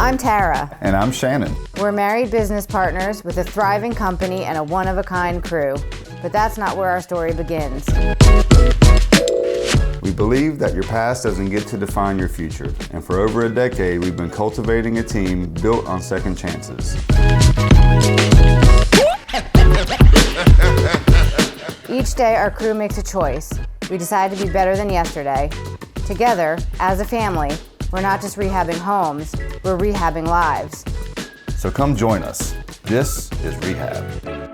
I'm Tara. And I'm Shannon. We're married business partners with a thriving company and a one-of-a-kind crew. But that's not where our story begins. We believe that your past doesn't get to define your future. And for over a decade, we've been cultivating a team built on second chances. Each day, our crew makes a choice. We decide to be better than yesterday. Together, as a family, we're not just rehabbing homes, we're rehabbing lives. So come join us. This is Rehabbed.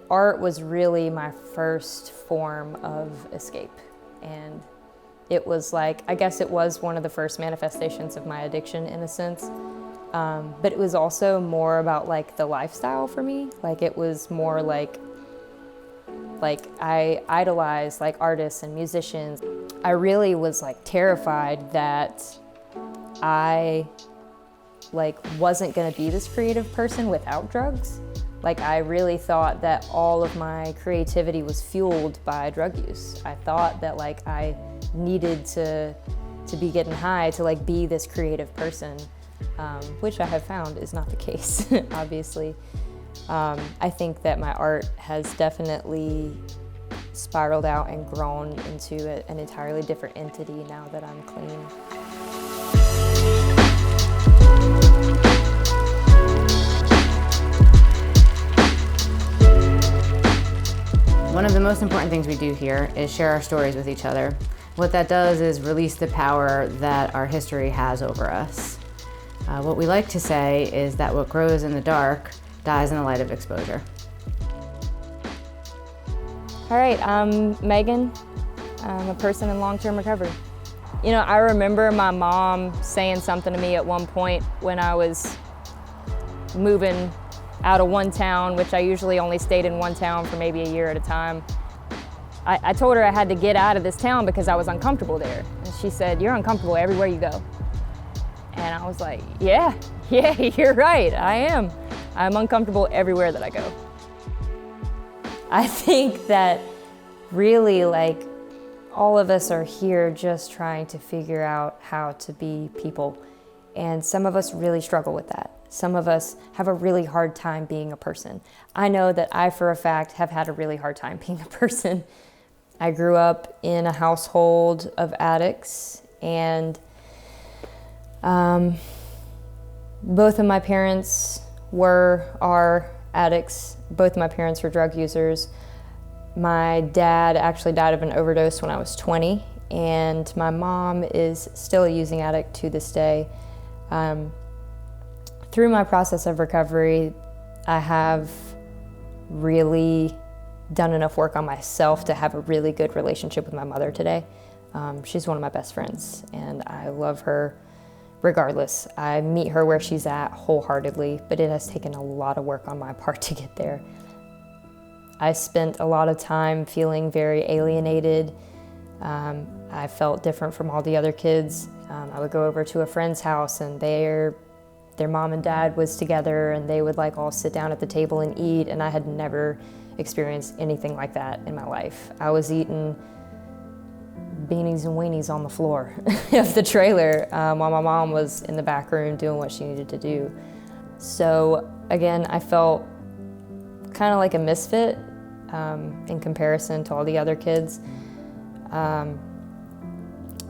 Art was really my first form of escape. And it was like, I guess it was one of the first manifestations of my addiction in a sense. But it was also more about like the lifestyle for me. Like it was more like I idolized like artists and musicians. I really was like terrified that I like wasn't gonna be this creative person without drugs. Like I really thought that all of my creativity was fueled by drug use. I thought that like I needed to be getting high to like be this creative person, which I have found is not the case, obviously. I think that my art has definitely spiraled out and grown into an entirely different entity now that I'm clean. One of the most important things we do here is share our stories with each other. What that does is release the power that our history has over us. What we like to say is that what grows in the dark dies in the light of exposure. All right, I'm Meagan. I'm a person in long-term recovery. You know, I remember my mom saying something to me at one point when I was moving out of one town, which I usually only stayed in one town for maybe a year at a time. I told her I had to get out of this town because I was uncomfortable there. And she said, "You're uncomfortable everywhere you go." And I was like, yeah, you're right, I am. I'm uncomfortable everywhere that I go. I think that really like all of us are here just trying to figure out how to be people. And some of us really struggle with that. Some of us have a really hard time being a person. I know that I, for a fact, have had a really hard time being a person. I grew up in a household of addicts, and both of my parents are addicts. Both of my parents were drug users. My dad actually died of an overdose when I was 20, and my mom is still a using addict to this day. Through my process of recovery, I have really done enough work on myself to have a really good relationship with my mother today. She's one of my best friends, and I love her regardless. I meet her where she's at wholeheartedly, but it has taken a lot of work on my part to get there. I spent a lot of time feeling very alienated. I felt different from all the other kids. I would go over to a friend's house, and their mom and dad was together, and they would like all sit down at the table and eat, and I had never experienced anything like that in my life. I was eating beanies and weenies on the floor of the trailer while my mom was in the back room doing what she needed to do. So again, I felt kind of like a misfit in comparison to all the other kids.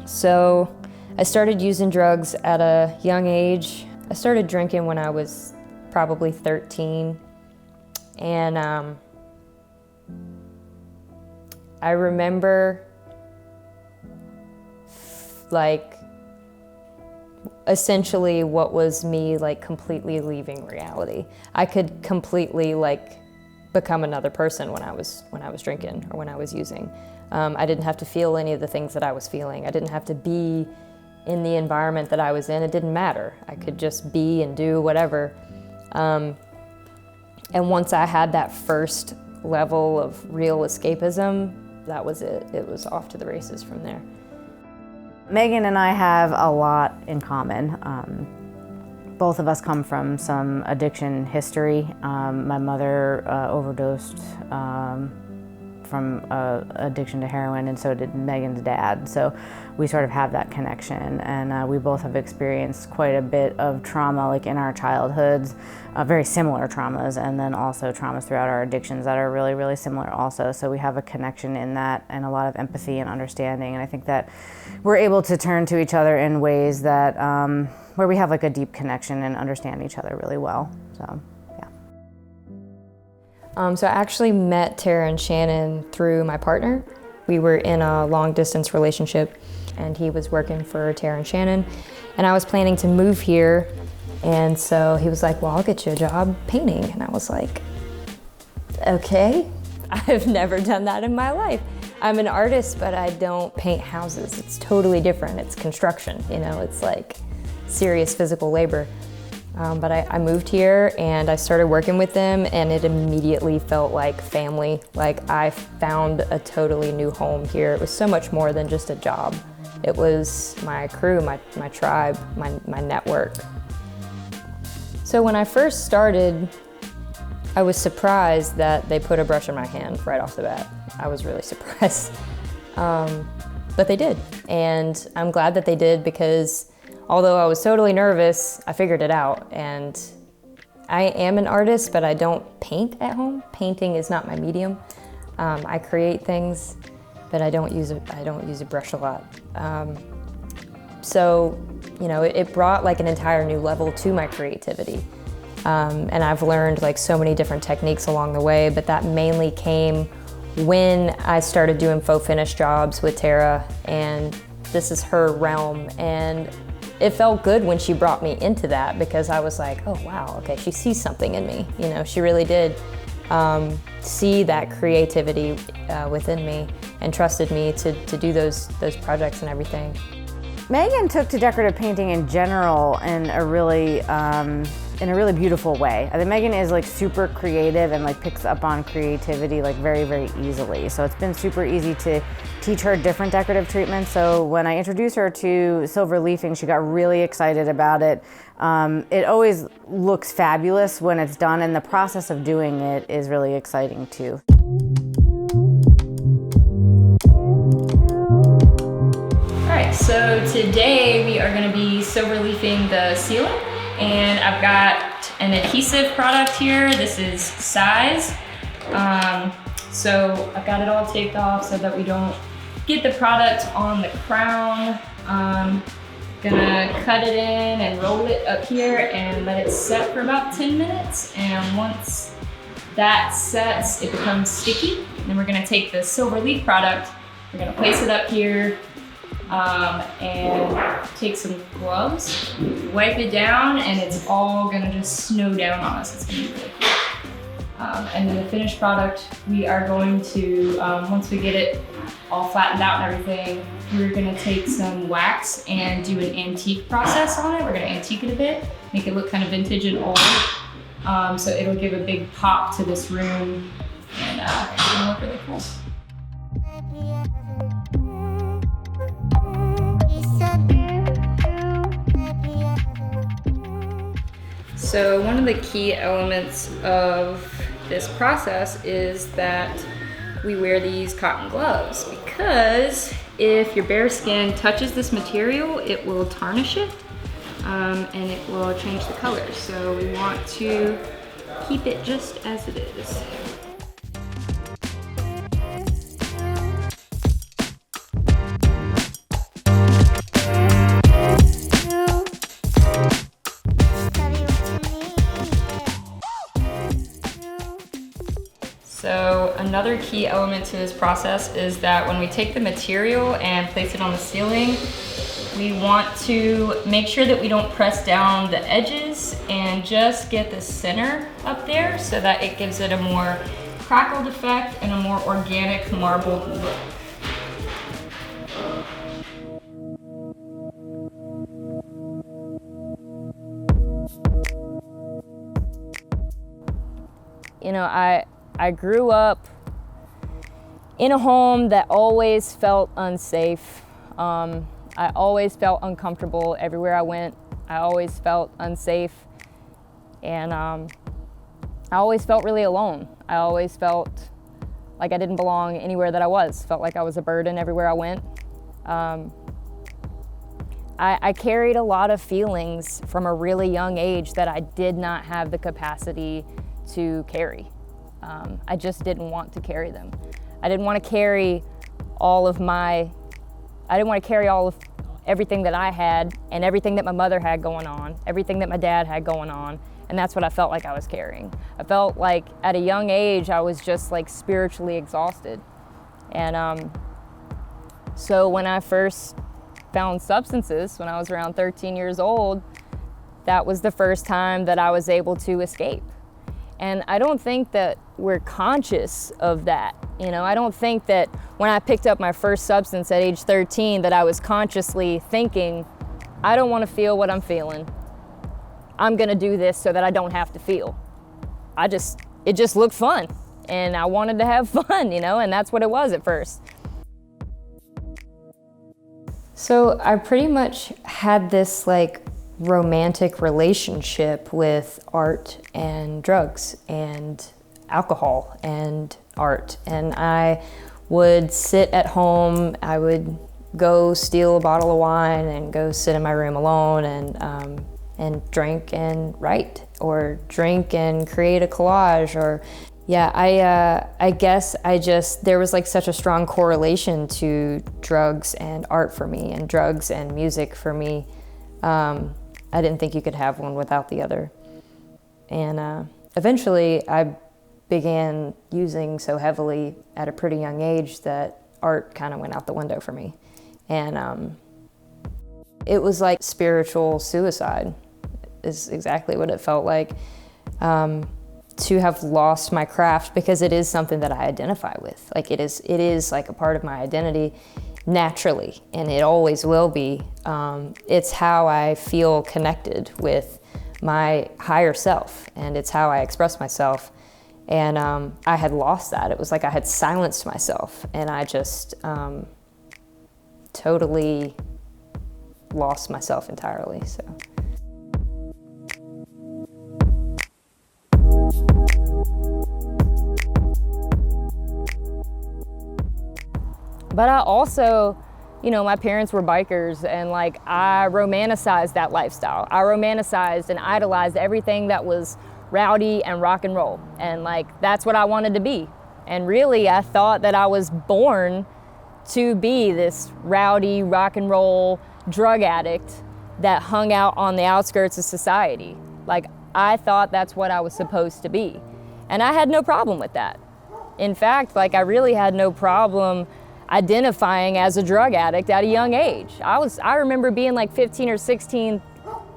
So I started using drugs at a young age. I started drinking when I was probably 13, and I remember like essentially what was me like completely leaving reality. I could completely like become another person when I was drinking or when I was using. I didn't have to feel any of the things that I was feeling. I didn't have to be in the environment that I was in. It didn't matter. I could just be and do whatever. And once I had that first level of real escapism, that was it. It was off to the races from there. Meagan and I have a lot in common. Both of us come from some addiction history. My mother overdosed from addiction to heroin, and so did Meagan's dad. So we sort of have that connection, and we both have experienced quite a bit of trauma, like in our childhoods, very similar traumas, and then also traumas throughout our addictions that are really, really similar also. So we have a connection in that, and a lot of empathy and understanding, and I think that we're able to turn to each other in ways that, where we have like a deep connection and understand each other really well, so. So I actually met Tara and Shannon through my partner. We were in a long distance relationship, and he was working for Tara and Shannon, and I was planning to move here, and so he was like, well, I'll get you a job painting, and I was like, okay. I've never done that in my life. I'm an artist, but I don't paint houses. It's totally different. It's construction, you know, it's like serious physical labor. But I moved here and I started working with them, and it immediately felt like family. Like I found a totally new home here. It was so much more than just a job. It was my crew, my tribe, my network. So when I first started, I was surprised that they put a brush in my hand right off the bat. I was really surprised. But they did, and I'm glad that they did, because although I was totally nervous, I figured it out, and I am an artist, but I don't paint at home. Painting is not my medium. I create things, but I don't use a brush a lot. So, you know, it brought like an entire new level to my creativity. And I've learned like so many different techniques along the way, but that mainly came when I started doing faux finish jobs with Tara, and this is her realm, and it felt good when she brought me into that, because I was like, oh wow, okay, she sees something in me. You know, she really did see that creativity within me and trusted me to do those projects and everything. Meagan took to decorative painting in general in a really beautiful way. I think Meagan is like super creative and like picks up on creativity like very, very easily. So it's been super easy to teach her different decorative treatments. So when I introduced her to silver leafing, she got really excited about it. It always looks fabulous when it's done, and the process of doing it is really exciting too. Alright, so today we are going to be silver leafing the ceiling. And I've got an adhesive product here. This is size. So I've got it all taped off so that we don't get the product on the crown. Gonna cut it in and roll it up here and let it set for about 10 minutes. And once that sets, it becomes sticky. And then we're gonna take the silver leaf product, we're gonna place it up here, and take some gloves, wipe it down, and it's all gonna just snow down on us. It's gonna be really cool. And then the finished product, we are going to, once we get it all flattened out and everything, we're gonna take some wax and do an antique process on it. We're gonna antique it a bit, make it look kind of vintage and old. So it'll give a big pop to this room, and it's gonna look really cool. So one of the key elements of this process is that we wear these cotton gloves, because if your bare skin touches this material, it will tarnish it, and it will change the color. So we want to keep it just as it is. So another key element to this process is that when we take the material and place it on the ceiling, we want to make sure that we don't press down the edges and just get the center up there so that it gives it a more crackled effect and a more organic marbled look. You know, I grew up in a home that always felt unsafe. I always felt uncomfortable everywhere I went. I always felt unsafe, and I always felt really alone. I always felt like I didn't belong anywhere that I was. Felt like I was a burden everywhere I went. I carried a lot of feelings from a really young age that I did not have the capacity to carry. I just didn't want to carry them. I didn't want to carry all of everything that I had and everything that my mother had going on, everything that my dad had going on, and that's what I felt like I was carrying. I felt like at a young age I was just like spiritually exhausted. And so when I first found substances, when I was around 13 years old, that was the first time that I was able to escape. And I don't think that we're conscious of that. You know, I don't think that when I picked up my first substance at age 13 that I was consciously thinking, I don't want to feel what I'm feeling. I'm gonna do this so that I don't have to feel. It just looked fun and I wanted to have fun, you know, and that's what it was at first. So I pretty much had this like romantic relationship with art and drugs and alcohol and art. And I would sit at home, I would go steal a bottle of wine and go sit in my room alone and drink and write, or drink and create a collage, or yeah, I guess there was like such a strong correlation to drugs and art for me, and drugs and music for me. I didn't think you could have one without the other. And eventually I began using so heavily at a pretty young age that art kind of went out the window for me. And it was like spiritual suicide is exactly what it felt like. To have lost my craft, because it is something that I identify with. Like it is like a part of my identity naturally, and it always will be. It's how I feel connected with my higher self, and it's how I express myself. And I had lost that. It was like I had silenced myself, and I just totally lost myself entirely, so. But I also, you know, my parents were bikers, and like I romanticized that lifestyle. I romanticized and idolized everything that was rowdy and rock and roll. And like, that's what I wanted to be. And really, I thought that I was born to be this rowdy rock and roll drug addict that hung out on the outskirts of society. Like, I thought that's what I was supposed to be. And I had no problem with that. In fact, like I really had no problem identifying as a drug addict at a young age. I remember being like 15 or 16,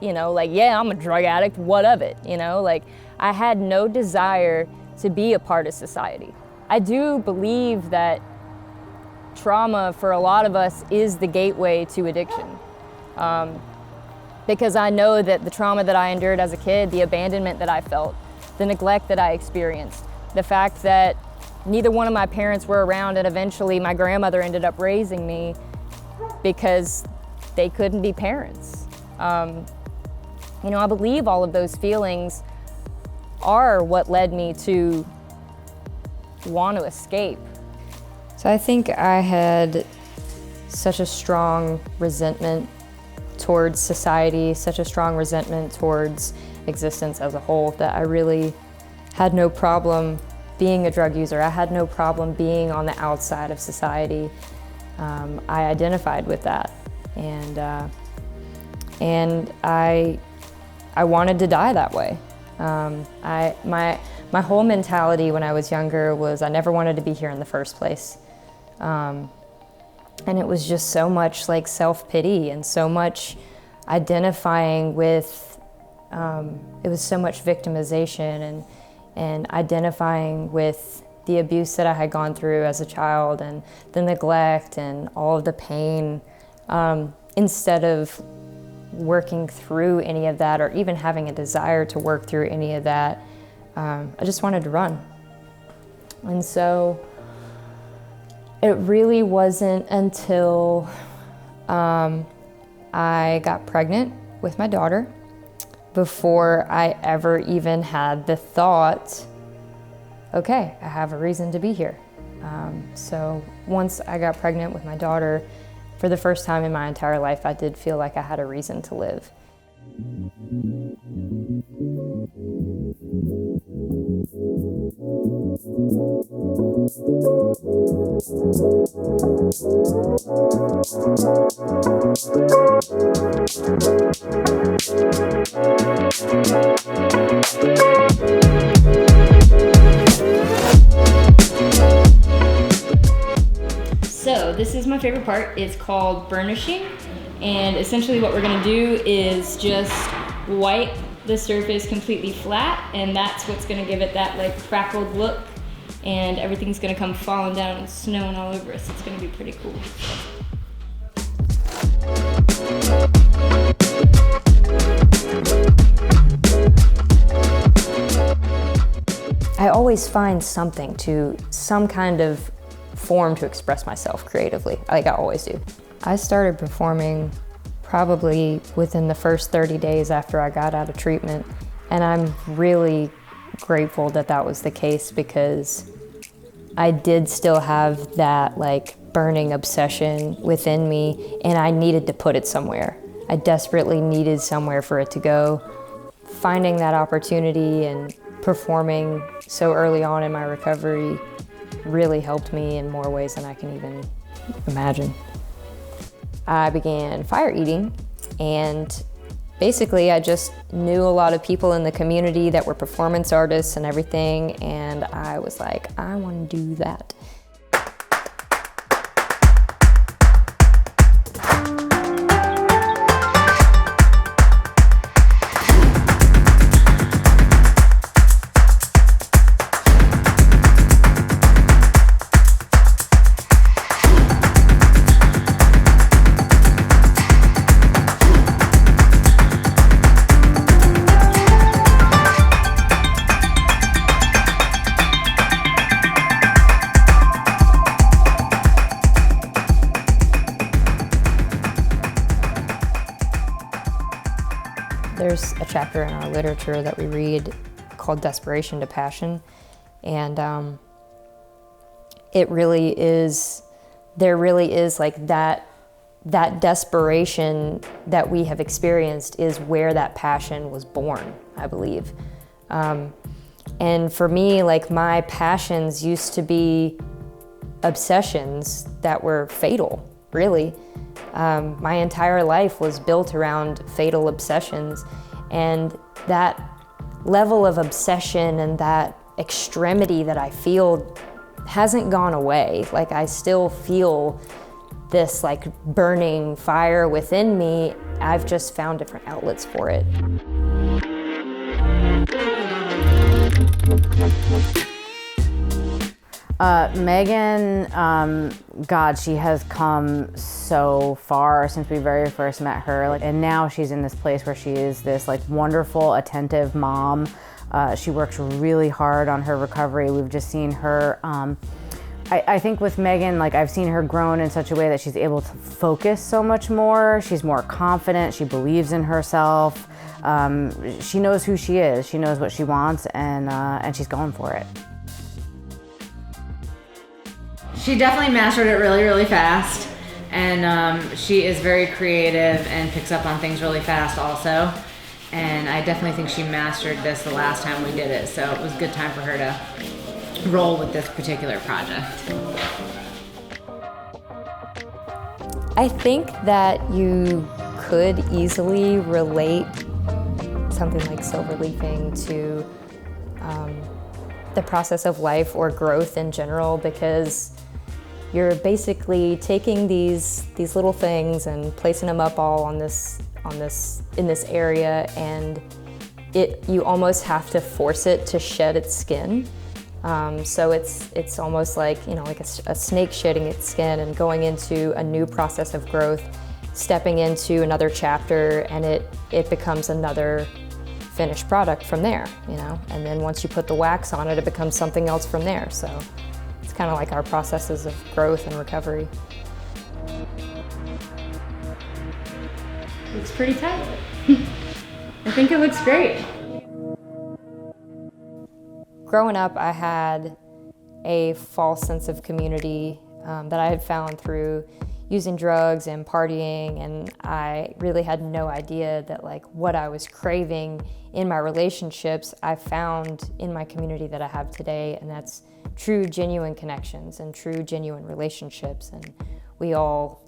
you know, like, yeah, I'm a drug addict, what of it? You know, like I had no desire to be a part of society. I do believe that trauma for a lot of us is the gateway to addiction. Because I know that the trauma that I endured as a kid, the abandonment that I felt, the neglect that I experienced, the fact that neither one of my parents were around, and eventually my grandmother ended up raising me because they couldn't be parents. You know, I believe all of those feelings are what led me to want to escape. So I think I had such a strong resentment towards society, such a strong resentment towards existence as a whole, that I really had no problem being a drug user. I had no problem being on the outside of society. I identified with that, and I wanted to die that way. My whole mentality when I was younger was I never wanted to be here in the first place. And it was just so much like self-pity and so much identifying with, it was so much victimization and identifying with the abuse that I had gone through as a child and the neglect and all of the pain, instead of working through any of that or even having a desire to work through any of that. I just wanted to run. And so it really wasn't until I got pregnant with my daughter before I ever even had the thought, okay, I have a reason to be here. So once I got pregnant with my daughter, for the first time in my entire life, I did feel like I had a reason to live. So this is my favorite part. It's called burnishing, and essentially what we're gonna do is just wipe the surface completely flat, and that's what's gonna give it that like crackled look, and everything's gonna come falling down and snowing all over us. It's gonna be pretty cool. I always find something some kind of form to express myself creatively, like I always do. I started performing probably within the first 30 days after I got out of treatment, and I'm really grateful that that was the case, because I did still have that like burning obsession within me, and I needed to put it somewhere. I desperately needed somewhere for it to go. Finding that opportunity and performing so early on in my recovery really helped me in more ways than I can even imagine. I began fire eating, and basically I just knew a lot of people in the community that were performance artists and everything, and I was like, I want to do that. There's a chapter in our literature that we read called Desperation to Passion, and there really is like that desperation that we have experienced is where that passion was born, I believe. And for me, like, my passions used to be obsessions that were fatal, really. My entire life was built around fatal obsessions, and that level of obsession and that extremity that I feel hasn't gone away. Like, I still feel this like burning fire within me. I've just found different outlets for it. Meagan, God, she has come so far since we very first met her. And now she's in this place where she is this like wonderful, attentive mom. She works really hard on her recovery. We've just seen her, I think with Meagan, like, I've seen her grown in such a way that she's able to focus so much more. She's more confident. She believes in herself. She knows who she is. She knows what she wants, and she's going for it. She definitely mastered it really, really fast, and she is very creative and picks up on things really fast also. And I definitely think she mastered this the last time we did it, so it was a good time for her to roll with this particular project. I think that you could easily relate something like silver leafing to the process of life or growth in general, because you're basically taking these little things and placing them up all in this area, and you almost have to force it to shed its skin. So it's almost like, you know, like a snake shedding its skin and going into a new process of growth, stepping into another chapter, and it becomes another finished product from there, you know. And then once you put the wax on it, it becomes something else from there. So it's kind of like our processes of growth and recovery. Looks pretty tight. I think it looks great. Growing up, I had a false sense of community that I had found through using drugs and partying, and I really had no idea that like what I was craving in my relationships I found in my community that I have today, and that's true genuine connections and true genuine relationships, and we all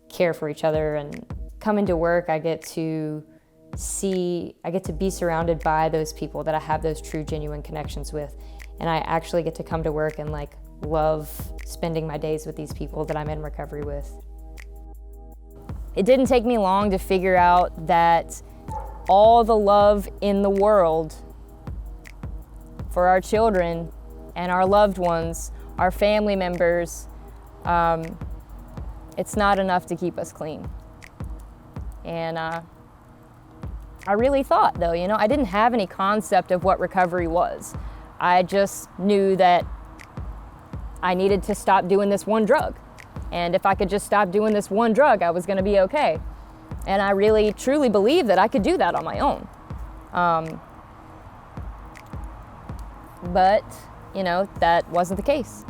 care for each other. And coming to work, I get to be surrounded by those people that I have those true genuine connections with, and I actually get to come to work and like love spending my days with these people that I'm in recovery with. It didn't take me long to figure out that all the love in the world for our children and our loved ones, our family members, it's not enough to keep us clean. And I really thought, though, you know, I didn't have any concept of what recovery was. I just knew that I needed to stop doing this one drug. And if I could just stop doing this one drug, I was gonna be okay. And I really, truly believed that I could do that on my own. But, you know, that wasn't the case.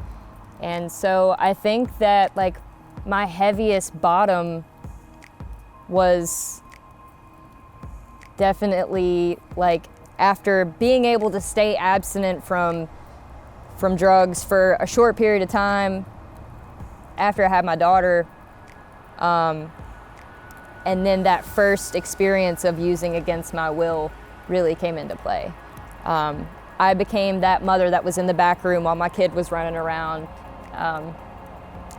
And so I think that like my heaviest bottom was definitely like after being able to stay abstinent from drugs for a short period of time after I had my daughter, and then that first experience of using against my will really came into play. I became that mother that was in the back room while my kid was running around.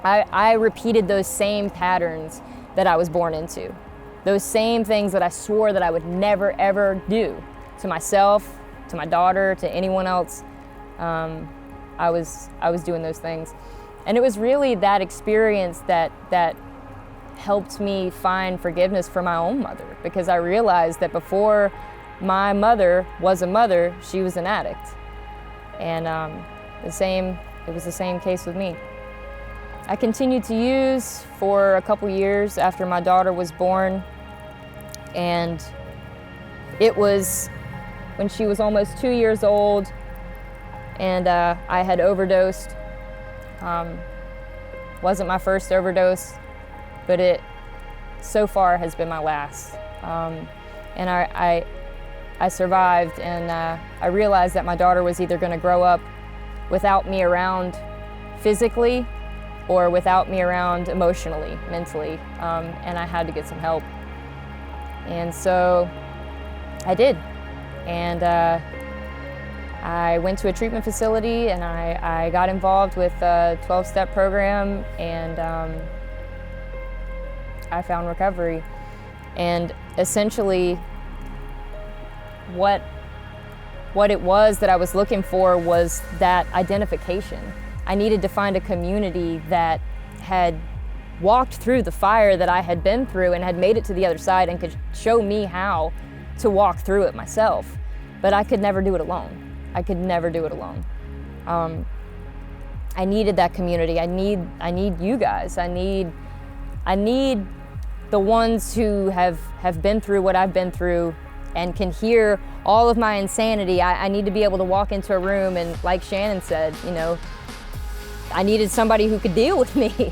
I repeated those same patterns that I was born into, those same things that I swore that I would never ever do to myself, to my daughter, to anyone else. I was doing those things. And it was really that experience that helped me find forgiveness for my own mother, because I realized that before my mother was a mother, she was an addict. And it was the same case with me. I continued to use for a couple years after my daughter was born, and it was when she was almost 2 years old, and I had overdosed. Wasn't my first overdose, but it so far has been my last. And I survived, and I realized that my daughter was either gonna grow up without me around physically or without me around emotionally, mentally, and I had to get some help. And so I did. And I went to a treatment facility, and I got involved with a 12-step program, and I found recovery. And essentially what it was that I was looking for was that identification. I needed to find a community that had walked through the fire that I had been through and had made it to the other side and could show me how to walk through it myself. But I could never do it alone. I could never do it alone. I needed that community. I need you guys. I need the ones who have been through what I've been through and can hear all of my insanity. I need to be able to walk into a room and, like Shannon said, you know, I needed somebody who could deal with me.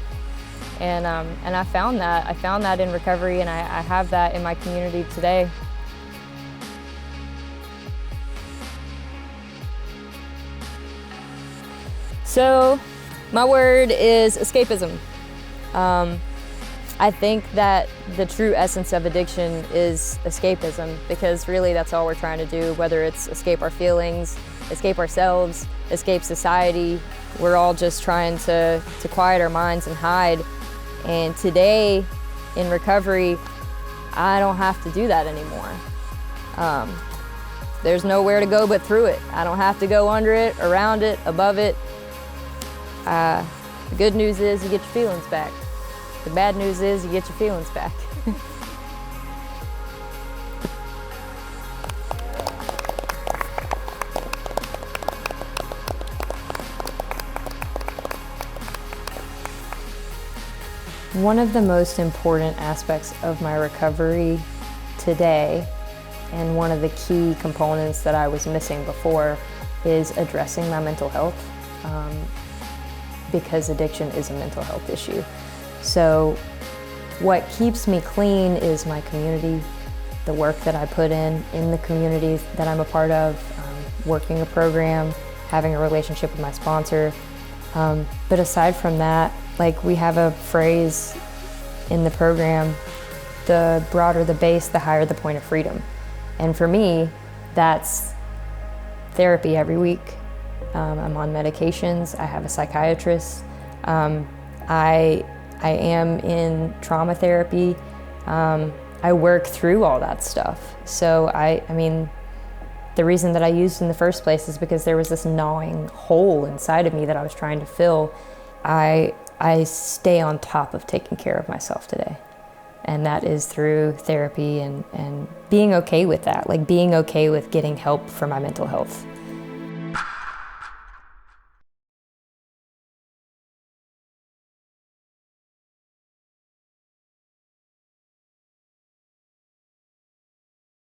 And I found that. I found that in recovery, and I have that in my community today. So my word is escapism. I think that the true essence of addiction is escapism, because really that's all we're trying to do, whether it's escape our feelings, escape ourselves, escape society. We're all just trying to quiet our minds and hide. And today in recovery, I don't have to do that anymore. There's nowhere to go but through it. I don't have to go under it, around it, above it. The good news is you get your feelings back. The bad news is you get your feelings back. One of the most important aspects of my recovery today, and one of the key components that I was missing before, is addressing my mental health. because addiction is a mental health issue. So what keeps me clean is my community, the work that I put in the communities that I'm a part of, working a program, having a relationship with my sponsor. But aside from that, like we have a phrase in the program, the broader the base, the higher the point of freedom. And for me, that's therapy every week. I'm on medications, I have a psychiatrist. I am in trauma therapy. I work through all that stuff. So I mean, the reason that I used in the first place is because there was this gnawing hole inside of me that I was trying to fill. I stay on top of taking care of myself today. And that is through therapy and being okay with that, like being okay with getting help for my mental health.